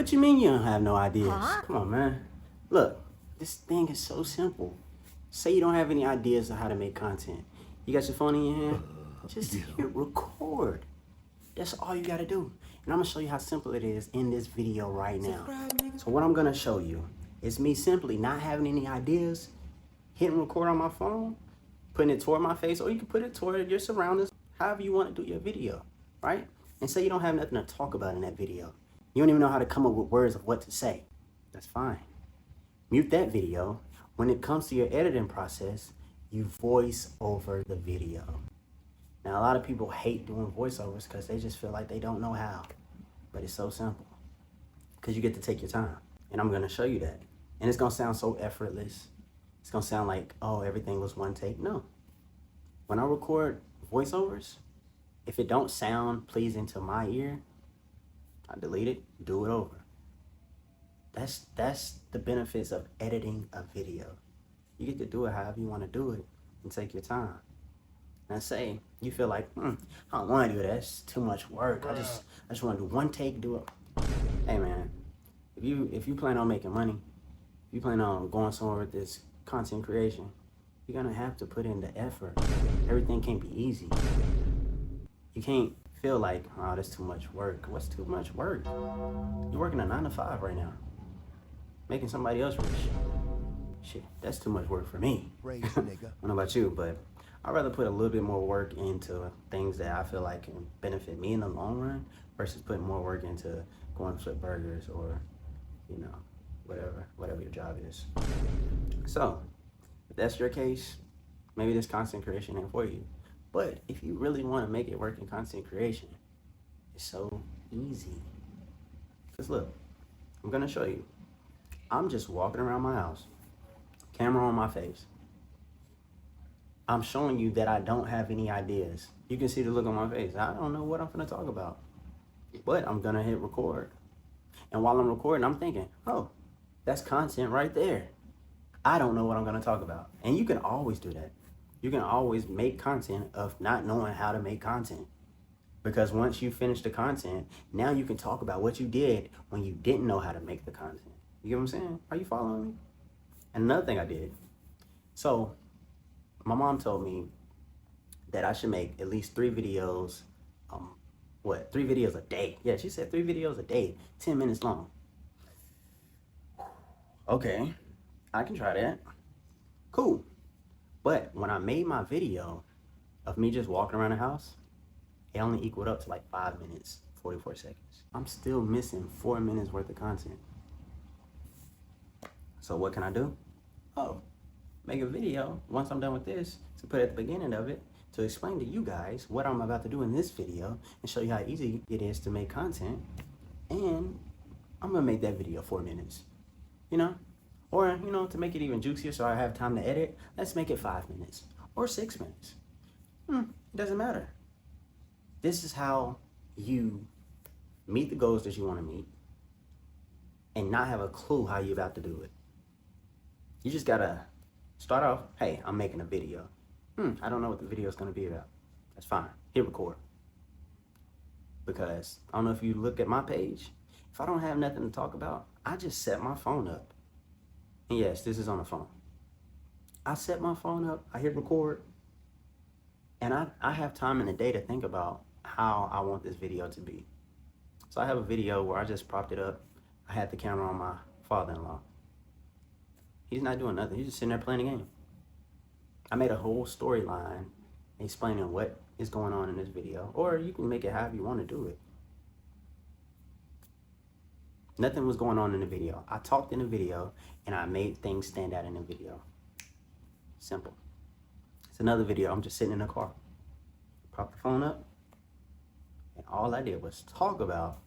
What you mean you don't have no ideas? Huh? Come on, man. Look, this thing is so simple. Say you don't have any ideas of how to make content. You got your phone in your hand? Just hit record. That's all you gotta do. And I'm gonna show you how simple it is in this video right now. So what I'm gonna show you is me simply not having any ideas, hitting record on my phone, putting it toward my face, or you can put it toward your surroundings, however you want to do your video, right? And say you don't have nothing to talk about in that video. You don't even know how to come up with words of what to say. That's fine. Mute that video. When it comes to your editing process, you voice over the video. Now, a lot of people hate doing voiceovers because they just feel like they don't know how. But it's so simple. Because you get to take your time. And I'm going to show you that. And it's going to sound so effortless. It's going to sound like, oh, everything was one take. No. When I record voiceovers, if it don't sound pleasing to my ear, I delete it, do it over. That's the benefits of editing a video. You get to do it however you want to do it and take your time. Now say you feel like, I don't want to do that. It's too much work. I just want to do one take, do it. Hey man, if you plan on making money, if you plan on going somewhere with this content creation, you're gonna have to put in the effort. Everything can't be easy. You can't feel like, oh, that's too much work. What's too much work? You're working a 9 to 5 right now, making somebody else rich. Shit, that's too much work for me. I don't know about you, but I'd rather put a little bit more work into things that I feel like can benefit me in the long run versus putting more work into going to flip burgers or, you know, whatever your job is. So, if that's your case, maybe this content creation ain't for you. But if you really want to make it work in content creation, it's so easy. Because look, I'm going to show you. I'm just walking around my house, camera on my face. I'm showing you that I don't have any ideas. You can see the look on my face. I don't know what I'm going to talk about. But I'm going to hit record. And while I'm recording, I'm thinking, oh, that's content right there. I don't know what I'm going to talk about. And you can always do that. You can always make content of not knowing how to make content. Because once you finish the content, now you can talk about what you did when you didn't know how to make the content. You get what I'm saying? Are you following me? And another thing I did. So, my mom told me that I should make at least 3 videos, 3 videos a day. Yeah, she said 3 videos a day, 10 minutes long. Okay, I can try that. Cool. But when I made my video of me just walking around the house, it only equaled up to like 5 minutes, 44 seconds. I'm still missing 4 minutes worth of content. So what can I do? Oh, make a video once I'm done with this to put at the beginning of it to explain to you guys what I'm about to do in this video and show you how easy it is to make content. And I'm gonna make that video 4 minutes, you know? Or, you know, to make it even juicier so I have time to edit, let's make it 5 minutes or 6 minutes. It doesn't matter. This is how you meet the goals that you want to meet and not have a clue how you're about to do it. You just gotta start off, hey, I'm making a video. I don't know what the video is gonna be about. That's fine, hit record. Because I don't know if you look at my page, if I don't have nothing to talk about, I just set my phone up. And yes, this is on the phone. I set my phone up, I hit record, and I have time in the day to think about how I want this video to be. So I have a video where I just propped it up. I had the camera on my father-in-law. He's not doing nothing, he's just sitting there playing a game. I made a whole storyline explaining what is going on in this video, or you can make it however you want to do it. Nothing was going on in the video. I talked in the video and I made things stand out in the video. Simple. It's another video. I'm just sitting in the car. Prop the phone up. And all I did was talk about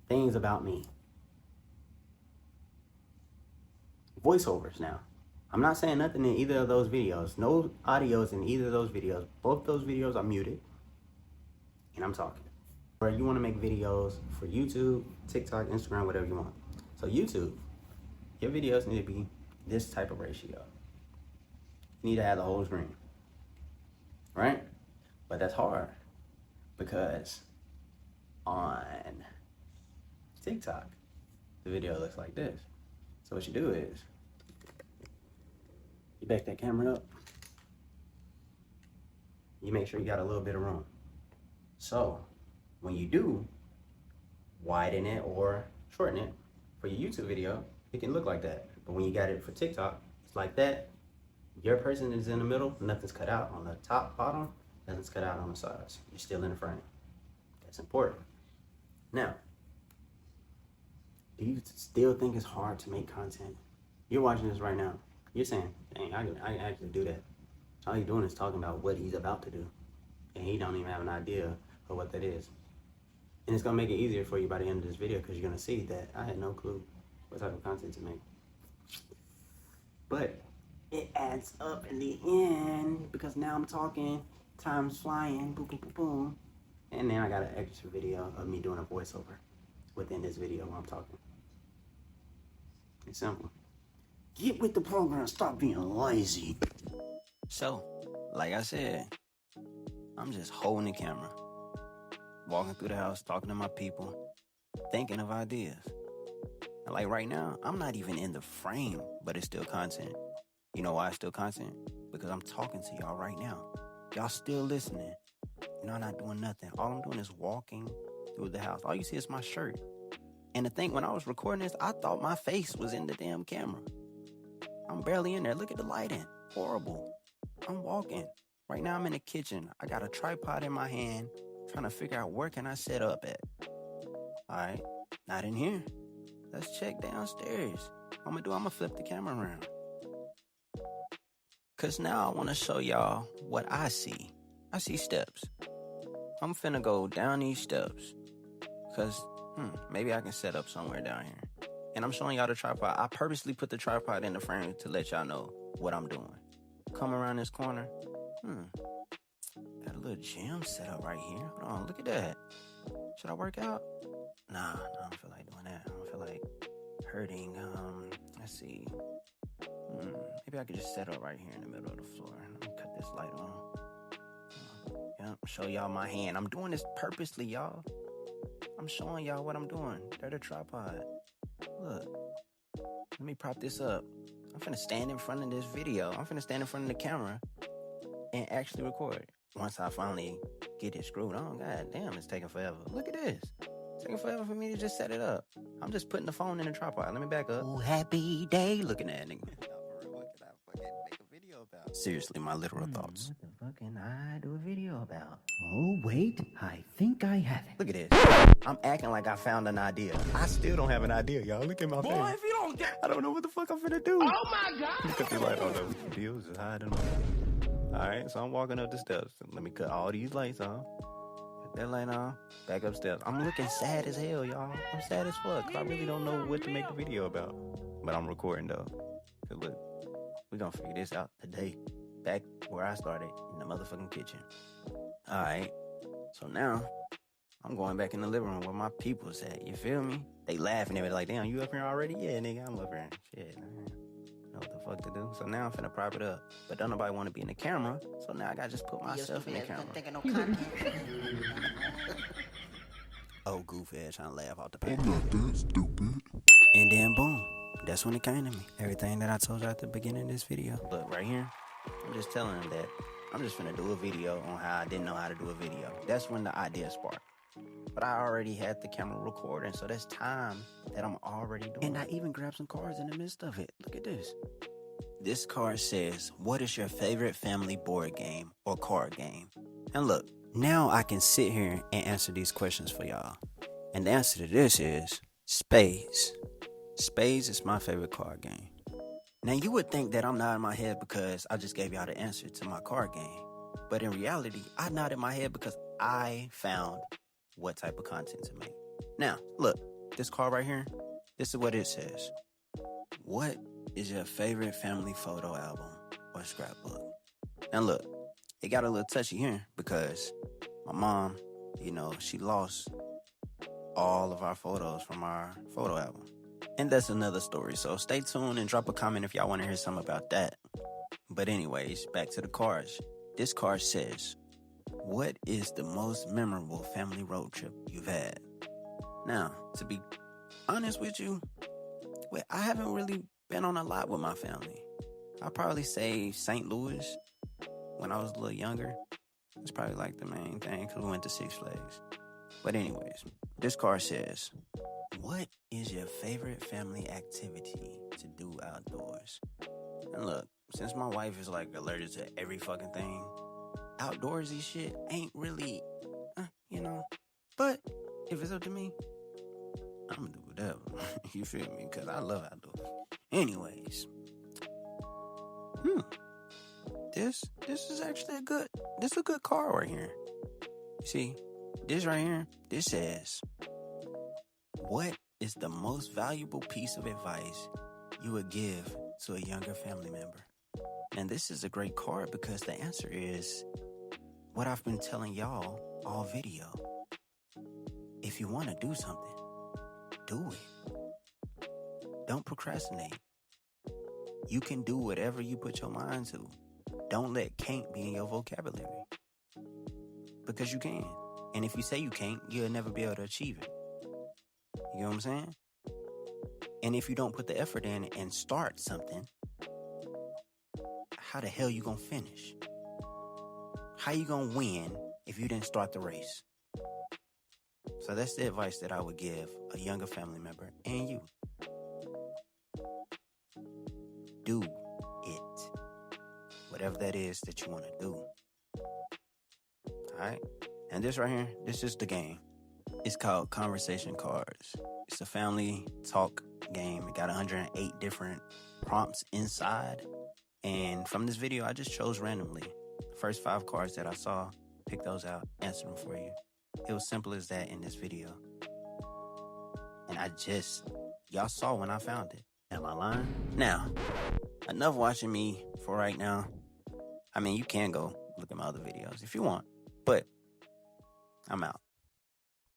things about me. Voiceovers now. I'm not saying nothing in either of those videos. No audios in either of those videos. Both those videos are muted. And I'm talking. Or you want to make videos for YouTube, TikTok, Instagram, whatever you want. So YouTube, your videos need to be this type of ratio. You need to have the whole screen, right? But that's hard because on TikTok, the video looks like this. So what you do is, you back that camera up. You make sure you got a little bit of room. So when you do widen it or shorten it for your YouTube video, it can look like that. But when you got it for TikTok, it's like that. Your person is in the middle, nothing's cut out on the top, bottom, nothing's cut out on the sides. You're still in the frame. That's important. Now, do you still think it's hard to make content? You're watching this right now. You're saying, dang, I can actually do that. All you're doing is talking about what he's about to do. And he don't even have an idea of what that is. And it's gonna make it easier for you by the end of this video because you're gonna see that I had no clue what type of content to make. But it adds up in the end because now I'm talking, time's flying, boom, boom, boom, boom. And then I got an extra video of me doing a voiceover within this video while I'm talking. It's simple. Get with the program, stop being lazy. So, like I said, I'm just holding the camera, walking through the house, talking to my people, thinking of ideas. And like right now, I'm not even in the frame, but it's still content. You know why it's still content? Because I'm talking to y'all right now. Y'all still listening. You know, I'm not doing nothing. All I'm doing is walking through the house. All you see is my shirt. And the thing, when I was recording this, I thought my face was in the damn camera. I'm barely in there. Look at the lighting. Horrible. I'm walking. Right now I'm in the kitchen. I got a tripod in my hand, trying to figure out where can I set up at. All right, not in here. Let's check downstairs. What I'm gonna do, I'm gonna flip the camera around. Cause now I wanna show y'all what I see. I see steps. I'm finna go down these steps. Cause, maybe I can set up somewhere down here. And I'm showing y'all the tripod. I purposely put the tripod in the frame to let y'all know what I'm doing. Come around this corner. Got a little gym set up right here. Hold on, look at that. Should I work out? Nah, I don't feel like doing that. I don't feel like hurting. Let's see. Maybe I could just set up right here in the middle of the floor. Let me cut this light on. Yep, show y'all my hand. I'm doing this purposely, y'all. I'm showing y'all what I'm doing. There's the tripod. Look. Let me prop this up. I'm finna stand in front of this video. I'm finna stand in front of the camera and actually record it. Once I finally get it screwed on, god damn, it's taking forever. Look at this. It's taking forever for me to just set it up. I'm just putting the phone in the tripod. Let me back up. Oh, happy day. Looking at it. What can I fucking make a video about? Seriously, my literal thoughts. What the fuck can I do a video about? Oh, wait. I think I have it. Look at this. I'm acting like I found an idea. I still don't have an idea, y'all. Look at my face. Boy, if you don't get... I don't know what the fuck I'm finna do. Oh, my God. Look at the light on those views is hiding. All right, so I'm walking up the steps. Let me cut all these lights on. Put that light on. Back up steps. I'm looking sad as hell, y'all. I'm sad as fuck. Cause I really don't know what to make the video about. But I'm recording, though. Cause look, we're gonna figure this out today. Back where I started, in the motherfucking kitchen. All right, so now I'm going back in the living room where my people's at. You feel me? They laughing at me like, damn, you up here already? Yeah, nigga, I'm up here. Shit, man. Know what the fuck to do. So now I'm finna prop it up. But don't nobody want to be in the camera. So now I gotta just put myself in the camera. Oh, goofy ass trying to laugh out the pain. I'm not that stupid. And then boom. That's when it came to me. Everything that I told you at the beginning of this video. Look, right here. I'm just telling them that I'm just finna do a video on how I didn't know how to do a video. That's when the idea sparked. But I already had the camera recording, so that's time that I'm already doing. And I even grabbed some cards in the midst of it. Look at this. This card says, what is your favorite family board game or card game? And look, now I can sit here and answer these questions for y'all. And the answer to this is Spades. Spades is my favorite card game. Now you would think that I'm nodding my head because I just gave y'all the answer to my card game. But in reality, I nodded my head because I found what type of content to make. Now, look, this card right here, this is what it says. What is your favorite family photo album or scrapbook? And look, it got a little touchy here because my mom, you know, she lost all of our photos from our photo album. And that's another story, so stay tuned and drop a comment if y'all want to hear something about that. But anyways, back to the cards. This card says, what is the most memorable family road trip you've had? Now, to be honest with you, Well, I haven't really been on a lot with my family. I'll probably say St. Louis when I was a little younger. It's probably like the main thing because we went to Six Flags. But anyways, this card says, what is your favorite family activity to do outdoors? And look, since my wife is like allergic to every fucking thing, outdoorsy shit ain't really, But if it's up to me, I'm gonna do whatever. You feel me? Because I love outdoors. Anyways, this is actually a good card right here. See, this right here, this says, what is the most valuable piece of advice you would give to a younger family member? And this is a great card because the answer is what I've been telling y'all all video. If you want to do something, do it. Don't procrastinate. You can do whatever you put your mind to. Don't let can't be in your vocabulary. Because you can. And if you say you can't, you'll never be able to achieve it. You know what I'm saying? And if you don't put the effort in and start something, how the hell you gonna finish? How you gonna win if you didn't start the race? So that's the advice that I would give a younger family member and you. Do it. Whatever that is that you want to do. Alright? And this right here, this is the game. It's called Conversation Cards. It's a family talk game. It got 108 different prompts inside. And from this video, I just chose randomly. The first 5 cards that I saw, pick those out, answer them for you. It was simple as that in this video. And y'all saw when I found it. Am I lying? Now, enough watching me for right now. I mean, you can go look at my other videos if you want, but I'm out.